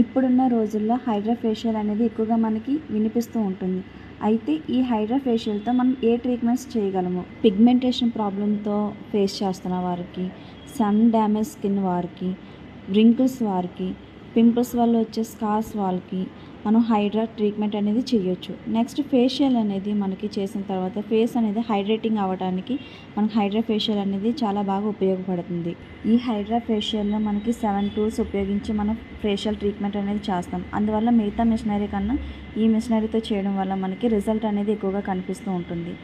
ఇప్పుడున్న రోజుల్లో hydra facial అనేది ఎక్కువగా మనకి వినిపిస్తూ ఉంటుంది. అయితే ఈ హైడ్రా ఫేషియల్‌తో మనం ఏ ట్రీట్మెంట్స్ చేయగలము? పిగ్మెంటేషన్ ప్రాబ్లమ్‌తో ఫేస్ చేస్తున్న వారికి, సన్ డ్యామేజ్ స్కిన్ వారికి, వ్రింకిల్స్ వారికి, పింపుల్స్ వల్ల వచ్చే స్కార్స్ వాళ్ళకి మనం హైడ్రా ట్రీట్మెంట్ అనేది చేయొచ్చు. నెక్స్ట్ ఫేషియల్ అనేది మనకి చేసిన తర్వాత ఫేస్ అనేది హైడ్రేటింగ్ అవ్వడానికి మనకి హైడ్రా ఫేషియల్ అనేది చాలా బాగా ఉపయోగపడుతుంది. ఈ హైడ్రా ఫేషియల్‌లో మనకి 7 టూల్స్ ఉపయోగించి మనం ఫేషియల్ ట్రీట్మెంట్ అనేది చేస్తాం. అందువల్ల మిగతా మిషనరీ కన్నా ఈ మిషనరీతో చేయడం వల్ల మనకి రిజల్ట్ అనేది ఎక్కువగా కనిపిస్తూ ఉంటుంది.